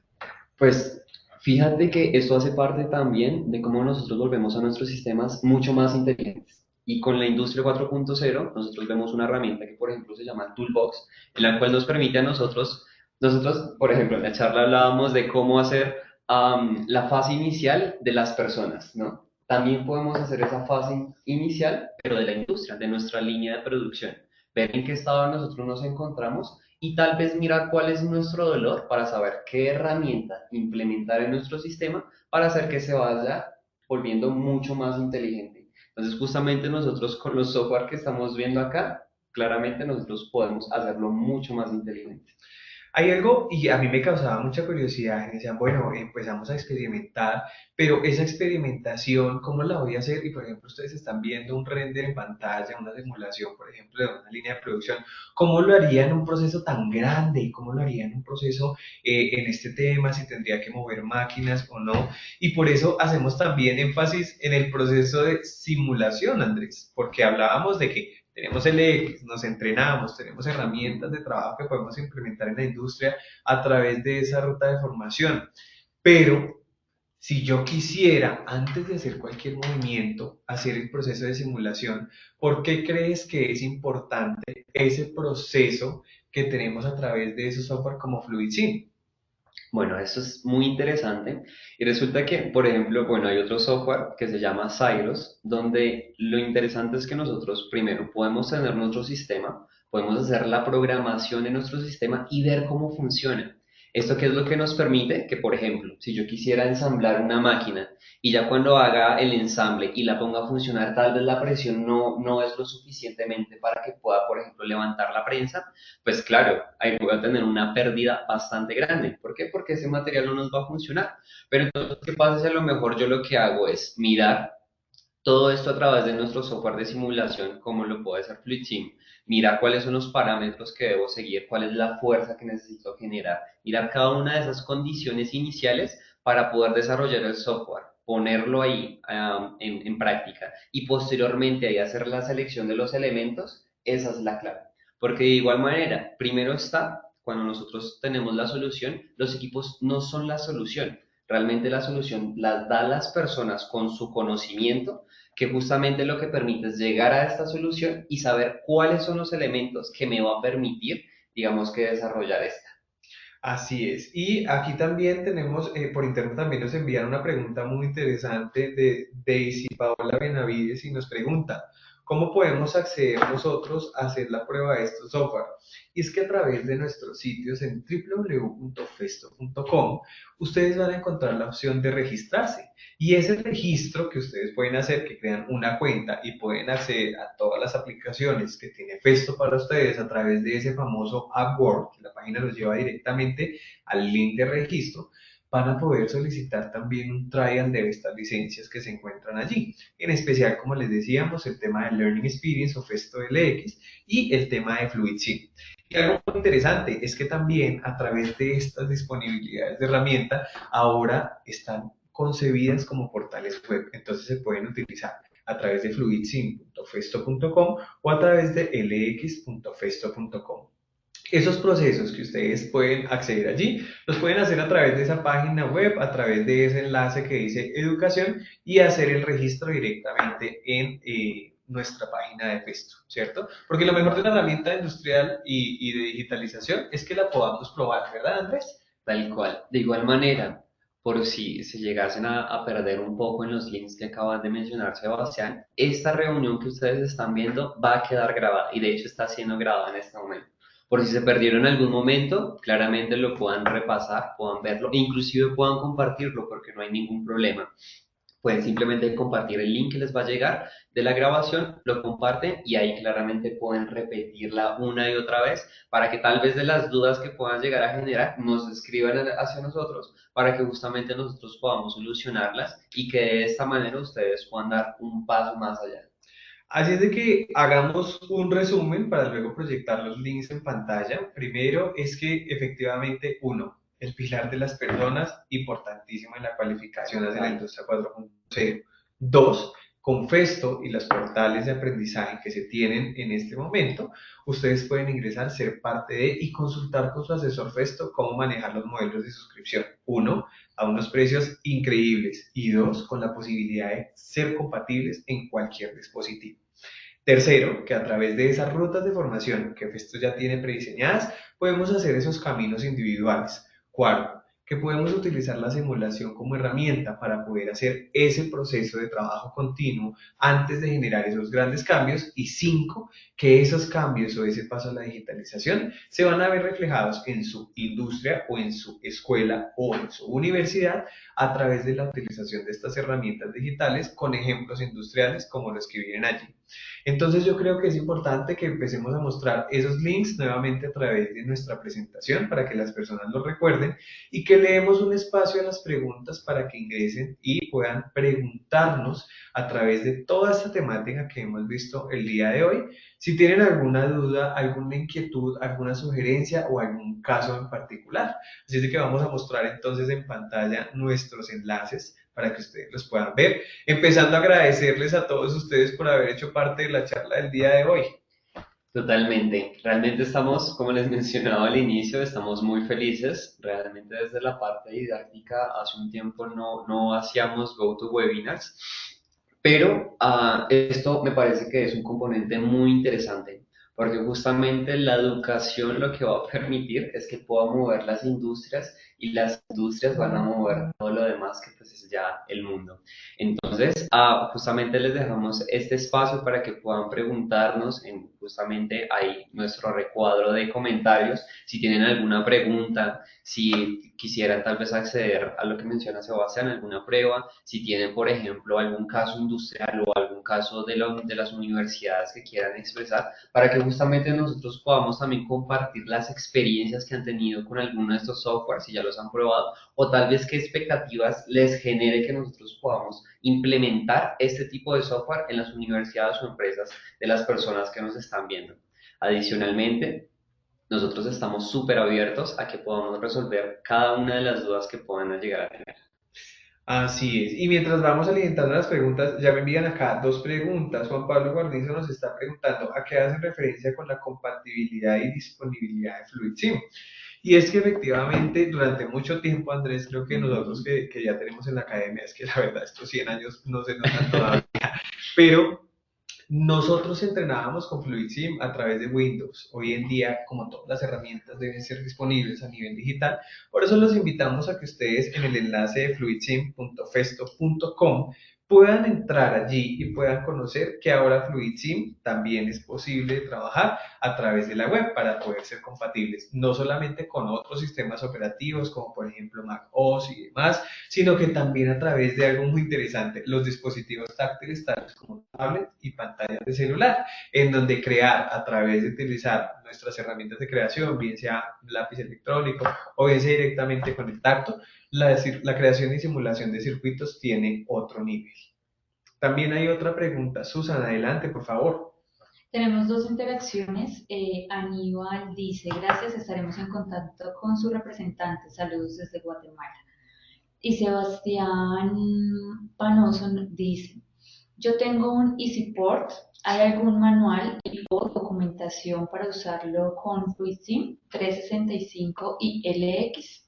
Pues fíjate que esto hace parte también de cómo nosotros volvemos a nuestros sistemas mucho más inteligentes. Y con la industria 4.0, nosotros vemos una herramienta que, por ejemplo, se llama Toolbox, en la cual nos permite a nosotros, por ejemplo, en la charla hablábamos de cómo hacer la fase inicial de las personas, ¿no? También podemos hacer esa fase inicial, pero de la industria, de nuestra línea de producción, ver en qué estado nosotros nos encontramos y tal vez mirar cuál es nuestro dolor para saber qué herramienta implementar en nuestro sistema para hacer que se vaya volviendo mucho más inteligente. Entonces, justamente nosotros con los software que estamos viendo acá, claramente nosotros podemos hacerlo mucho más inteligente. Hay algo, y a mí me causaba mucha curiosidad, y decían, bueno, empezamos a experimentar, pero esa experimentación, ¿cómo la voy a hacer? Y por ejemplo, ustedes están viendo un render en pantalla, una simulación, por ejemplo, de una línea de producción, ¿cómo lo haría en un proceso tan grande? ¿Cómo lo haría en un proceso en este tema? Si tendría que mover máquinas o no. Y por eso hacemos también énfasis en el proceso de simulación, Andrés, porque hablábamos de que tenemos el X, nos entrenamos, tenemos herramientas de trabajo que podemos implementar en la industria a través de esa ruta de formación. Pero si yo quisiera, antes de hacer cualquier movimiento, hacer el proceso de simulación, ¿por qué crees que es importante ese proceso que tenemos a través de esos software como FluidSim? Bueno, eso es muy interesante. Y resulta que, por ejemplo, bueno, hay otro software que se llama Cyros, donde lo interesante es que nosotros primero podemos tener nuestro sistema, podemos hacer la programación en nuestro sistema y ver cómo funciona. ¿Esto qué es lo que nos permite? Que, por ejemplo, si yo quisiera ensamblar una máquina y ya cuando haga el ensamble y la ponga a funcionar, tal vez la presión no es lo suficientemente para que pueda, por ejemplo, levantar la prensa, pues claro, ahí voy a tener una pérdida bastante grande. ¿Por qué? Porque ese material no nos va a funcionar. Pero entonces, ¿qué pasa si a lo mejor yo lo que hago es mirar todo esto a través de nuestro software de simulación, como lo puede ser FluidSim? Mira cuáles son los parámetros que debo seguir, cuál es la fuerza que necesito generar, mirar cada una de esas condiciones iniciales para poder desarrollar el software, ponerlo ahí en práctica y posteriormente ahí hacer la selección de los elementos. Esa es la clave. Porque de igual manera, primero está, cuando nosotros tenemos la solución, los equipos no son la solución. Realmente la solución las da las personas con su conocimiento, que justamente lo que permite es llegar a esta solución y saber cuáles son los elementos que me va a permitir, digamos, que desarrollar esta. Así es. Y aquí también tenemos, por interno también nos envían una pregunta muy interesante de Daisy Paola Benavides y nos pregunta, ¿cómo podemos acceder nosotros a hacer la prueba de estos software? Y es que a través de nuestros sitios en www.festo.com ustedes van a encontrar la opción de registrarse. Y ese registro que ustedes pueden hacer, que crean una cuenta y pueden acceder a todas las aplicaciones que tiene Festo para ustedes a través de ese famoso AppWorld, que la página los lleva directamente al link de registro, van a poder solicitar también un trial de estas licencias que se encuentran allí. En especial, como les decíamos, el tema de Learning Experience o Festo LX y el tema de FluidSim. Y algo muy interesante es que también a través de estas disponibilidades de herramienta, ahora están concebidas como portales web, entonces se pueden utilizar a través de fluidsim.festo.com o a través de lx.festo.com. Esos procesos que ustedes pueden acceder allí, los pueden hacer a través de esa página web, a través de ese enlace que dice educación y hacer el registro directamente en nuestra página de Festo, ¿cierto? Porque lo mejor de una herramienta industrial y de digitalización es que la podamos probar, ¿verdad, Andrés? Tal cual. De igual manera, por si se llegasen a perder un poco en los links que acabas de mencionar, Sebastián, esta reunión que ustedes están viendo va a quedar grabada y de hecho está siendo grabada en este momento. Por si se perdieron en algún momento, claramente lo puedan repasar, puedan verlo e inclusive puedan compartirlo porque no hay ningún problema. Pueden simplemente compartir el link que les va a llegar de la grabación, lo comparten y ahí claramente pueden repetirla una y otra vez para que tal vez de las dudas que puedan llegar a generar nos escriban hacia nosotros para que justamente nosotros podamos solucionarlas y que de esta manera ustedes puedan dar un paso más allá. Así es de que hagamos un resumen para luego proyectar los links en pantalla. Primero es que efectivamente, uno, el pilar de las personas, importantísimo en la cualificación hacia la industria 4.0. Dos, con Festo y los portales de aprendizaje que se tienen en este momento, ustedes pueden ingresar, ser parte de y consultar con su asesor Festo cómo manejar los modelos de suscripción. Uno, a unos precios increíbles y dos, con la posibilidad de ser compatibles en cualquier dispositivo. Tercero, que a través de esas rutas de formación que Festo ya tiene prediseñadas, podemos hacer esos caminos individuales. Cuarto, que podemos utilizar la simulación como herramienta para poder hacer ese proceso de trabajo continuo antes de generar esos grandes cambios. Y 5, que esos cambios o ese paso a la digitalización se van a ver reflejados en su industria o en su escuela o en su universidad a través de la utilización de estas herramientas digitales con ejemplos industriales como los que vienen allí. Entonces yo creo que es importante que empecemos a mostrar esos links nuevamente a través de nuestra presentación para que las personas lo recuerden y que leemos un espacio a las preguntas para que ingresen y puedan preguntarnos a través de toda esta temática que hemos visto el día de hoy. Si tienen alguna duda, alguna inquietud, alguna sugerencia o algún caso en particular. Así es que vamos a mostrar entonces en pantalla nuestros enlaces para que ustedes los puedan ver. Empezando a agradecerles a todos ustedes por haber hecho parte de la charla del día de hoy. Totalmente. Realmente estamos, como les mencionaba al inicio, estamos muy felices. Realmente desde la parte didáctica, hace un tiempo no hacíamos GoToWebinars, pero esto me parece que es un componente muy interesante, porque justamente la educación lo que va a permitir es que pueda mover las industrias y las industrias van a mover todo lo demás que pues es ya el mundo. Entonces, justamente les dejamos este espacio para que puedan preguntarnos en justamente ahí nuestro recuadro de comentarios, si tienen alguna pregunta, si quisieran tal vez acceder a lo que menciona Sebastián, alguna prueba, si tienen, por ejemplo, algún caso industrial o algún caso de las universidades que quieran expresar, para que justamente nosotros podamos también compartir las experiencias que han tenido con alguno de estos softwares, si ya los han probado, o tal vez qué expectativas les genere que nosotros podamos implementar este tipo de software en las universidades o empresas de las personas que nos están viendo. Adicionalmente, nosotros estamos súper abiertos a que podamos resolver cada una de las dudas que puedan llegar a tener. Así es. Y mientras vamos alimentando las preguntas, ya me envían acá dos preguntas. Juan Pablo Guarnizo nos está preguntando a qué hacen referencia con la compatibilidad y disponibilidad de FluidSim. Y es que efectivamente durante mucho tiempo, Andrés, creo que nosotros que ya tenemos en la academia, es que la verdad estos 100 años no se notan todavía, pero nosotros entrenábamos con FluidSim a través de Windows. Hoy en día, como todas las herramientas deben ser disponibles a nivel digital, por eso los invitamos a que ustedes en el enlace de fluidsim.festo.com puedan entrar allí y puedan conocer que ahora FluidSim también es posible trabajar a través de la web para poder ser compatibles, no solamente con otros sistemas operativos como por ejemplo Mac OS y demás, sino que también a través de algo muy interesante, los dispositivos táctiles tales como tablets y pantallas de celular, en donde crear a través de utilizar nuestras herramientas de creación, bien sea lápiz electrónico o bien sea directamente con el tacto, la creación y simulación de circuitos tiene otro nivel. También hay otra pregunta. Susan, adelante, por favor. Tenemos dos interacciones. Aníbal dice, gracias, estaremos en contacto con su representante. Saludos desde Guatemala. Y Sebastián Panoso dice, yo tengo un EasyPort, ¿hay algún manual o documentación para usarlo con FluidSim 365 y LX?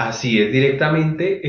Así es, directamente,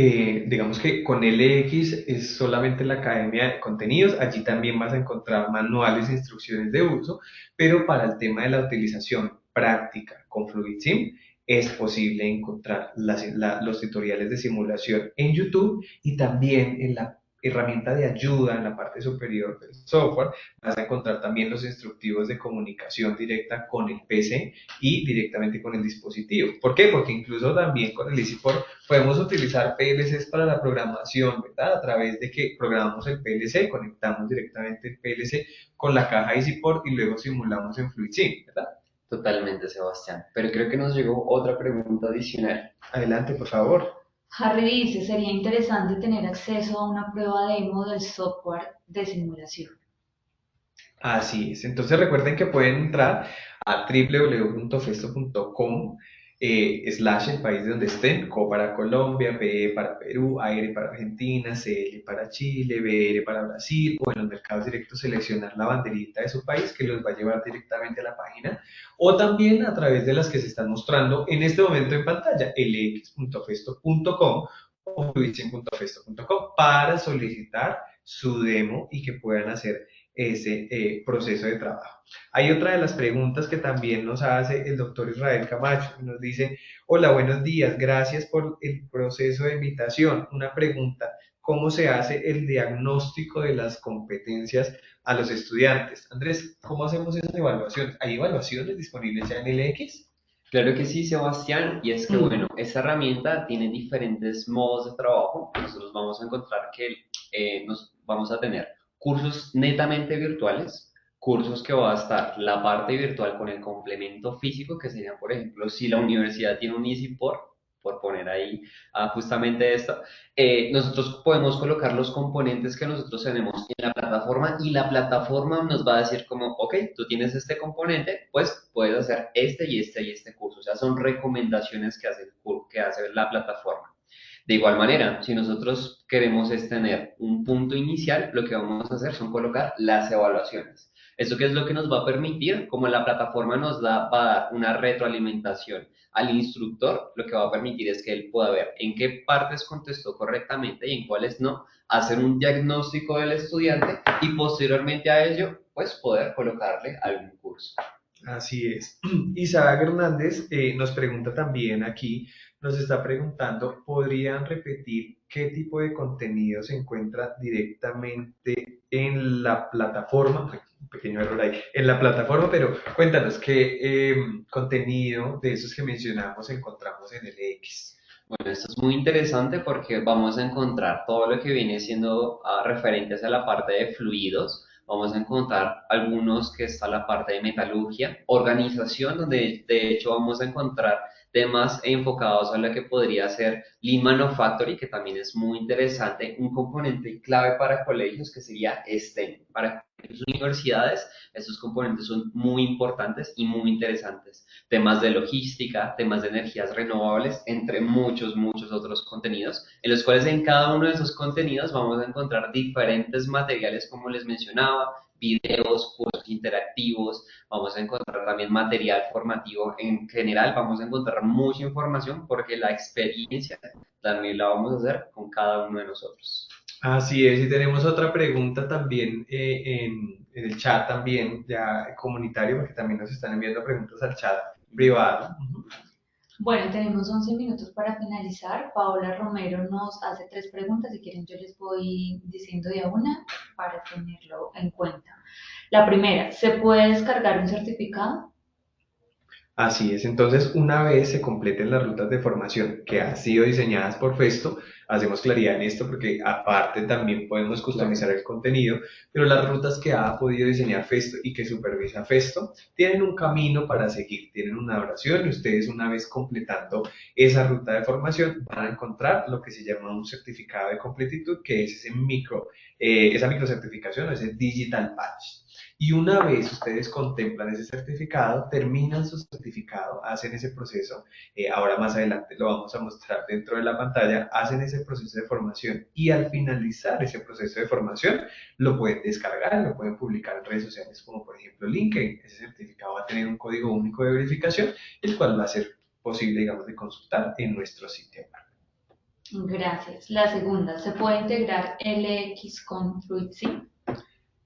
digamos que con LX es solamente la Academia de Contenidos, allí también vas a encontrar manuales e instrucciones de uso, pero para el tema de la utilización práctica con FluidSim es posible encontrar los tutoriales de simulación en YouTube y también en la herramienta de ayuda en la parte superior del software vas a encontrar también los instructivos de comunicación directa con el PC y directamente con el dispositivo. ¿Por qué? Porque incluso también con el EasyPort podemos utilizar PLCs para la programación, ¿verdad? A través de que programamos el PLC, conectamos directamente el PLC con la caja EasyPort y luego simulamos en FluidSim, ¿verdad? Totalmente, Sebastián. Pero creo que nos llegó otra pregunta adicional. Adelante, por favor. Harry dice, sería interesante tener acceso a una prueba demo del software de simulación. Así es. Entonces recuerden que pueden entrar a www.festo.com / el país de donde estén, CO para Colombia, PE para Perú, AR para Argentina, CL para Chile, BR para Brasil, o en los mercados directos seleccionar la banderita de su país que los va a llevar directamente a la página, o también a través de las que se están mostrando en este momento en pantalla, lx.festo.com o fluidsim.festo.com para solicitar su demo y que puedan hacer ese proceso de trabajo. Hay otra de las preguntas que también nos hace el doctor Israel Camacho, que nos dice, Hola, buenos días. Gracias por el proceso de invitación. Una pregunta. ¿Cómo se hace el diagnóstico de las competencias a los estudiantes? Andrés, ¿cómo hacemos esas evaluaciones? ¿Hay evaluaciones disponibles ya en LX? Claro que sí, Sebastián, y es que bueno, Mm. esta herramienta tiene diferentes modos de trabajo. Nosotros vamos a encontrar que nos vamos a tener cursos netamente virtuales, cursos que va a estar la parte virtual con el complemento físico, que sería, por ejemplo, si la universidad tiene un Easy por poner ahí justamente esto, nosotros podemos colocar los componentes que nosotros tenemos en la plataforma y la plataforma nos va a decir como, ok, tú tienes este componente, pues puedes hacer este y este y este curso. O sea, son recomendaciones que hace la plataforma. De igual manera, si nosotros queremos es tener un punto inicial, lo que vamos a hacer son colocar las evaluaciones. ¿Eso qué es lo que nos va a permitir? Como la plataforma nos va a dar una retroalimentación al instructor, lo que va a permitir es que él pueda ver en qué partes contestó correctamente y en cuáles no, hacer un diagnóstico del estudiante y posteriormente a ello, pues poder colocarle algún curso. Así es. Isaac Hernández nos pregunta también aquí, nos está preguntando, ¿podrían repetir qué tipo de contenido se encuentra directamente en la plataforma? Un pequeño error ahí, en la plataforma, pero cuéntanos qué contenido de esos que mencionamos encontramos en el X. Bueno, esto es muy interesante porque vamos a encontrar todo lo que viene siendo referentes a la parte de fluidos. Vamos a encontrar algunos que está la parte de metalurgia, organización, donde de hecho vamos a encontrar temas enfocados a lo que podría ser Lean Manufacturing, que también es muy interesante, un componente clave para colegios que sería STEM. Para universidades, estos componentes son muy importantes y muy interesantes. Temas de logística, temas de energías renovables, entre muchos, muchos otros contenidos, en los cuales en cada uno de esos contenidos vamos a encontrar diferentes materiales, como les mencionaba, videos, cursos interactivos, vamos a encontrar también material formativo en general, vamos a encontrar mucha información porque la experiencia también la vamos a hacer con cada uno de nosotros. Así es, y tenemos otra pregunta también en el chat también, ya comunitario, porque también nos están enviando preguntas al chat privado. Bueno, tenemos 11 minutos para finalizar. Paola Romero nos hace tres preguntas. Si quieren, yo les voy diciendo de a una para tenerlo en cuenta. La primera, ¿se puede descargar un certificado? Así es, entonces una vez se completen las rutas de formación que han sido diseñadas por Festo, hacemos claridad en esto porque aparte también podemos Claro. customizar el contenido, pero las rutas que ha podido diseñar Festo y que supervisa Festo tienen un camino para seguir, tienen una oración y ustedes una vez completando esa ruta de formación van a encontrar lo que se llama un certificado de completitud, que es esa micro certificación, ese digital badge. Y una vez ustedes contemplan ese certificado, terminan su certificado, hacen ese proceso, ahora más adelante lo vamos a mostrar dentro de la pantalla, hacen ese proceso de formación y al finalizar ese proceso de formación lo pueden descargar, lo pueden publicar en redes sociales como por ejemplo LinkedIn. Ese certificado va a tener un código único de verificación, el cual va a ser posible, digamos, de consultar en nuestro sitio web. Gracias. La segunda, ¿se puede integrar LX con FluidSync?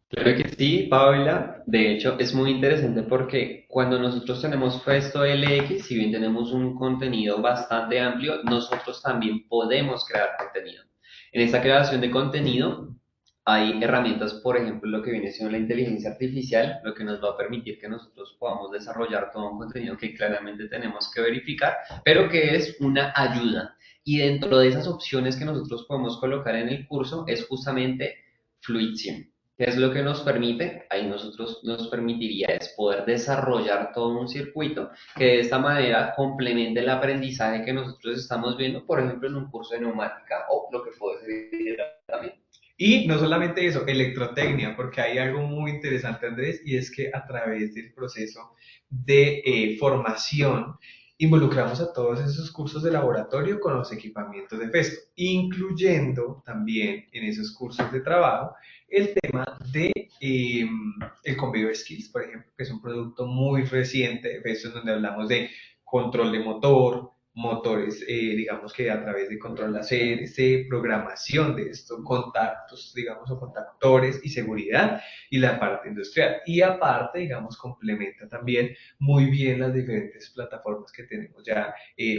Claro que sí, Paula. De hecho, es muy interesante porque cuando nosotros tenemos Festo LX, si bien tenemos un contenido bastante amplio, nosotros también podemos crear contenido. En esta creación de contenido hay herramientas, por ejemplo, lo que viene siendo la inteligencia artificial, lo que nos va a permitir que nosotros podamos desarrollar todo un contenido que claramente tenemos que verificar, pero que es una ayuda. Y dentro de esas opciones que nosotros podemos colocar en el curso es justamente FluidSim. ¿Qué es lo que nos permite? Ahí nosotros nos permitiría es poder desarrollar todo un circuito que de esta manera complemente el aprendizaje que nosotros estamos viendo, por ejemplo, en un curso de neumática o lo que puede ser también. Y no solamente eso, electrotecnia, porque hay algo muy interesante, Andrés, y es que a través del proceso de formación involucramos a todos esos cursos de laboratorio con los equipamientos de Festo, incluyendo también en esos cursos de trabajo el tema de el Conveyor Skills, por ejemplo, que es un producto muy reciente de Festo, en donde hablamos de control de motor, motores, digamos que a través de control ACRC, programación de estos contactos, digamos, o contactores y seguridad, y la parte industrial. Y aparte, digamos, complementa también muy bien las diferentes plataformas que tenemos ya,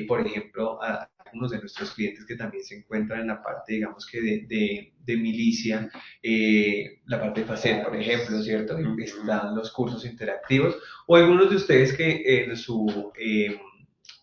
por ejemplo, a algunos de nuestros clientes que también se encuentran en la parte, digamos que de milicia, la parte de FACET, por ejemplo, ¿cierto? Están los cursos interactivos, o algunos de ustedes que en su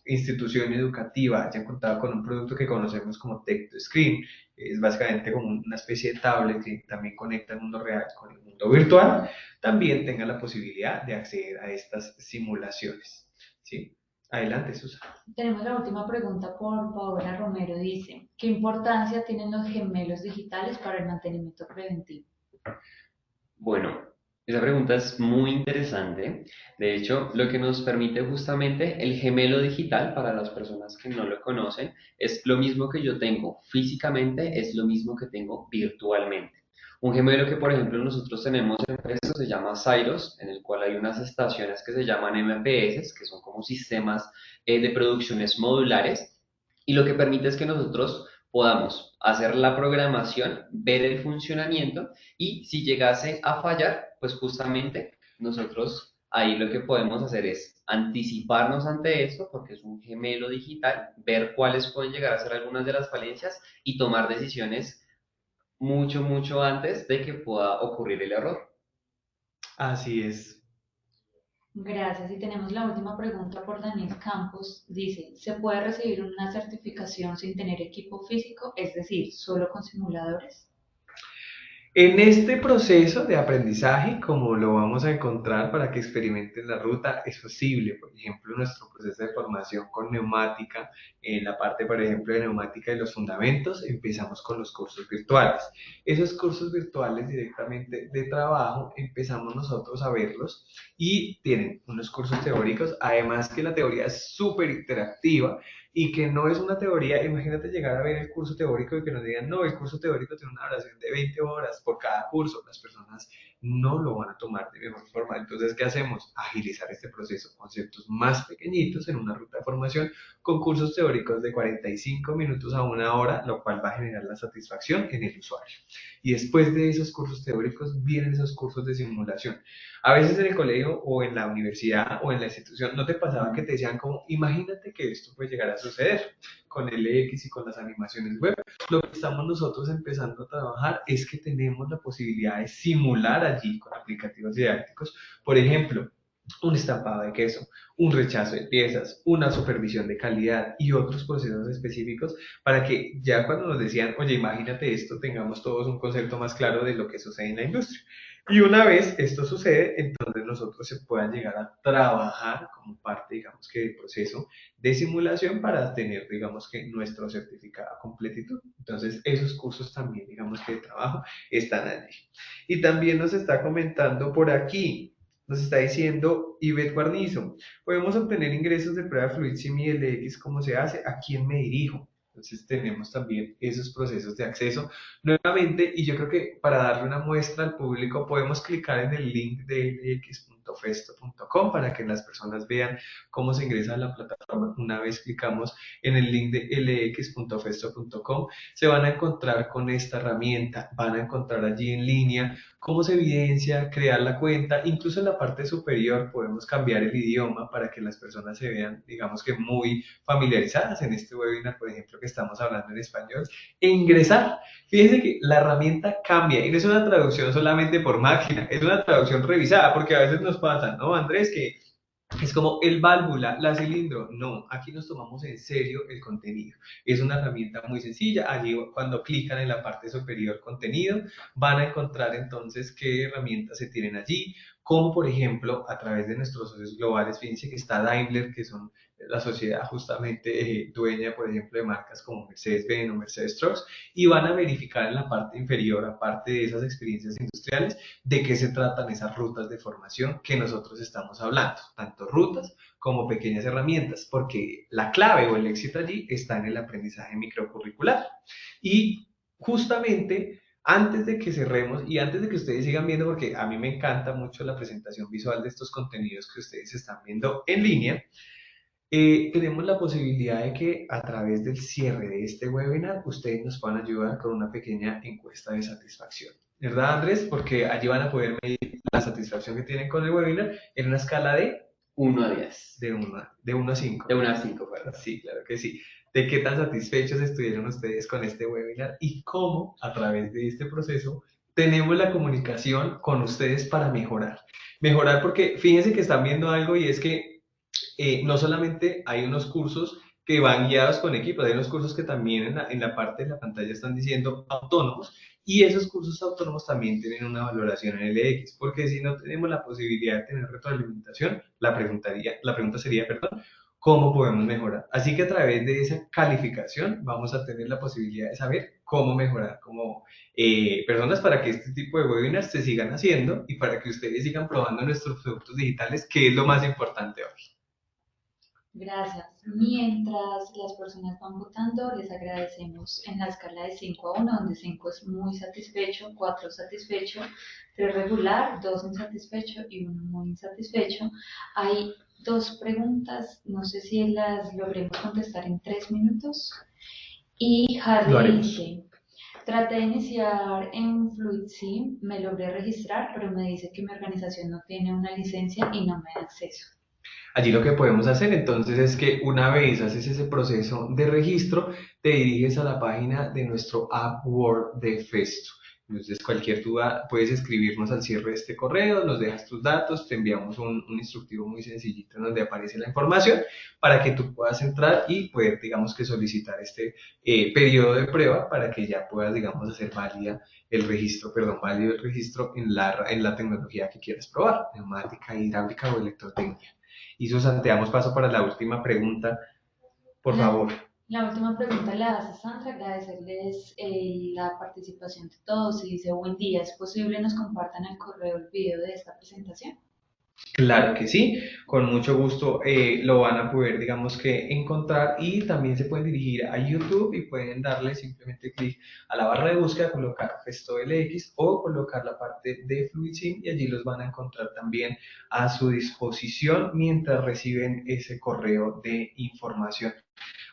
institución educativa hayan contado con un producto que conocemos como Tech to Screen. Es básicamente como una especie de tablet que también conecta el mundo real con el mundo virtual, también tengan la posibilidad de acceder a estas simulaciones. ¿Sí? Adelante, Susa. Tenemos la última pregunta por Paola Romero. Dice, ¿qué importancia tienen los gemelos digitales para el mantenimiento preventivo? Bueno, esa pregunta es muy interesante. De hecho, lo que nos permite justamente el gemelo digital, para las personas que no lo conocen, es lo mismo que yo tengo físicamente, es lo mismo que tengo virtualmente. Un gemelo que, por ejemplo, nosotros tenemos en Presto se llama Cyros, en el cual hay unas estaciones que se llaman MPS, que son como sistemas de producciones modulares, y lo que permite es que nosotros podamos hacer la programación, ver el funcionamiento y si llegase a fallar, pues justamente nosotros ahí lo que podemos hacer es anticiparnos ante esto, porque es un gemelo digital, ver cuáles pueden llegar a ser algunas de las falencias y tomar decisiones mucho, mucho antes de que pueda ocurrir el error. Así es. Gracias. Y tenemos la última pregunta por Daniel Campos. Dice, ¿se puede recibir una certificación sin tener equipo físico, es decir, solo con simuladores? En este proceso de aprendizaje, como lo vamos a encontrar para que experimenten la ruta, es posible. Por ejemplo, nuestro proceso de formación con neumática, en la parte, por ejemplo, de neumática y los fundamentos, empezamos con los cursos virtuales. Esos cursos virtuales directamente de trabajo, empezamos nosotros a verlos y tienen unos cursos teóricos, además que la teoría es súper interactiva y que no es una teoría. Imagínate llegar a ver el curso teórico y que nos digan, no, el curso teórico tiene una duración de 20 horas por cada curso. Las personas no lo van a tomar de mejor forma. Entonces, ¿qué hacemos? Agilizar este proceso, conceptos más pequeñitos en una ruta de formación con cursos teóricos de 45 minutos a una hora, lo cual va a generar la satisfacción en el usuario. Y después de esos cursos teóricos vienen esos cursos de simulación. A veces en el colegio o en la universidad o en la institución no te pasaba que te decían como, imagínate que esto puede llegar a suceder con el X y con las animaciones web. Lo que estamos nosotros empezando a trabajar es que tenemos la posibilidad de simular allí con aplicativos didácticos, por ejemplo, un estampado de queso, un rechazo de piezas, una supervisión de calidad y otros procesos específicos para que ya cuando nos decían, oye, imagínate esto, tengamos todos un concepto más claro de lo que sucede en la industria. Y una vez esto sucede, entonces nosotros se puedan llegar a trabajar como parte, digamos que del proceso de simulación para tener, digamos que nuestro certificado a completitud. Entonces esos cursos también, digamos que de trabajo, están allí. Y también nos está comentando por aquí, nos está diciendo Ivette Guarnizo, podemos obtener ingresos de prueba Fluid Sim y LX, ¿cómo se hace? ¿A quién me dirijo? Entonces tenemos también esos procesos de acceso nuevamente, y yo creo que para darle una muestra al público podemos clicar en el link de lx.festo.com para que las personas vean cómo se ingresa a la plataforma. Una vez clicamos en el link de lx.festo.com, se van a encontrar con esta herramienta, van a encontrar allí en línea cómo se evidencia, crear la cuenta, incluso en la parte superior podemos cambiar el idioma para que las personas se vean, digamos que muy familiarizadas en este webinar, por ejemplo, que estamos hablando en español, e ingresar. Fíjense que la herramienta cambia y no es una traducción solamente por máquina, es una traducción revisada, porque a veces nos pasa, ¿no, Andrés? Que es como el válvula, la cilindro. No, aquí nos tomamos en serio el contenido. Es una herramienta muy sencilla. Allí cuando clican en la parte superior contenido, van a encontrar entonces qué herramientas se tienen allí, como por ejemplo a través de nuestros socios globales. Fíjense que está Daimler, que son la sociedad justamente dueña, por ejemplo, de marcas como Mercedes-Benz o Mercedes-Trucks, y van a verificar en la parte inferior, aparte de esas experiencias industriales, de qué se tratan esas rutas de formación que nosotros estamos hablando, tanto rutas como pequeñas herramientas, porque la clave o el éxito allí está en el aprendizaje microcurricular. Y justamente antes de que cerremos y antes de que ustedes sigan viendo, porque a mí me encanta mucho la presentación visual de estos contenidos que ustedes están viendo en línea, tenemos la posibilidad de que a través del cierre de este webinar ustedes nos puedan ayudar con una pequeña encuesta de satisfacción. ¿Verdad, Andrés? Porque allí van a poder medir la satisfacción que tienen con el webinar en una escala de 1 a 10. de 1 a 5. De 1 a 5, perdón. Sí, claro que sí. De qué tan satisfechos estuvieron ustedes con este webinar y cómo a través de este proceso tenemos la comunicación con ustedes para mejorar. Mejorar porque fíjense que están viendo algo y es que no solamente hay unos cursos que van guiados con equipos, hay unos cursos que también en la parte de la pantalla están diciendo autónomos y esos cursos autónomos también tienen una valoración en LX, porque si no tenemos la posibilidad de tener retroalimentación, la pregunta sería, perdón, ¿cómo podemos mejorar? Así que a través de esa calificación vamos a tener la posibilidad de saber cómo mejorar como personas para que este tipo de webinars se sigan haciendo y para que ustedes sigan probando nuestros productos digitales, que es lo más importante hoy. Gracias. Mientras las personas van votando, les agradecemos en la escala de 5 a 1, donde 5 es muy satisfecho, 4 satisfecho, 3 regular, 2 insatisfecho y 1 muy insatisfecho. Hay 2 preguntas, no sé si las logremos contestar en 3 minutos. Y Lo Harry haremos. dice, traté de iniciar en FluidSim, me logré registrar, pero me dice que mi organización no tiene una licencia y no me da acceso. Allí lo que podemos hacer entonces es que una vez haces ese proceso de registro, te diriges a la página de nuestro App World de Festo. Entonces, cualquier duda puedes escribirnos al cierre de este correo, nos dejas tus datos, te enviamos un instructivo muy sencillito en donde aparece la información para que tú puedas entrar y poder, digamos que solicitar este periodo de prueba para que ya puedas, digamos, hacer válido el registro en la tecnología que quieras probar, neumática, hidráulica o electrotécnica. Y Susan, te damos paso para la última pregunta, por favor. La última pregunta la hace Sandra, agradecerles la participación de todos y dice, buen día, ¿es posible nos compartan el correo el video de esta presentación? Claro que sí, con mucho gusto lo van a poder, digamos que, encontrar y también se pueden dirigir a YouTube y pueden darle simplemente clic a la barra de búsqueda, colocar FestoLX o colocar la parte de FluidSim y allí los van a encontrar también a su disposición mientras reciben ese correo de información.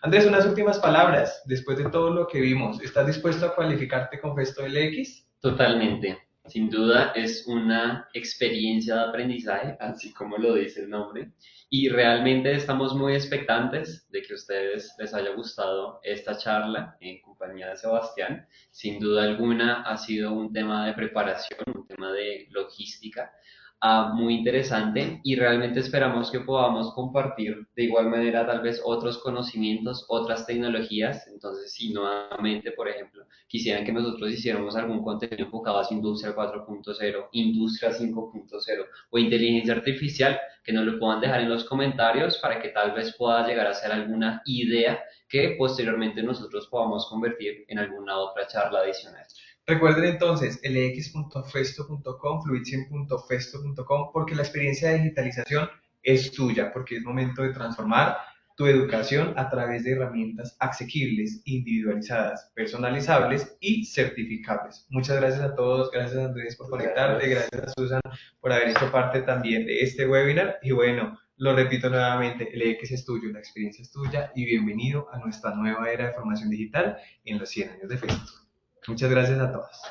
Andrés, unas últimas palabras después de todo lo que vimos. ¿Estás dispuesto a cualificarte con FestoLX? Totalmente. Sin duda es una experiencia de aprendizaje, así como lo dice el nombre, y realmente estamos muy expectantes de que a ustedes les haya gustado esta charla en compañía de Sebastián. Sin duda alguna ha sido un tema de preparación, un tema de logística, muy interesante y realmente esperamos que podamos compartir de igual manera tal vez otros conocimientos, otras tecnologías. Entonces, si nuevamente, por ejemplo, quisieran que nosotros hiciéramos algún contenido enfocado a Industria 4.0, Industria 5.0 o inteligencia artificial, que nos lo puedan dejar en los comentarios para que tal vez pueda llegar a ser alguna idea que posteriormente nosotros podamos convertir en alguna otra charla adicional. Recuerden entonces lx.festo.com, fluidsim.festo.com, porque la experiencia de digitalización es tuya, porque es momento de transformar tu educación a través de herramientas asequibles, individualizadas, personalizables y certificables. Muchas gracias a todos, gracias Andrés por conectarte, gracias a Susan por haber hecho parte también de este webinar y bueno, lo repito nuevamente, el EX es tuyo, la experiencia es tuya y bienvenido a nuestra nueva era de formación digital en los 100 años de Festo. Muchas gracias a todos.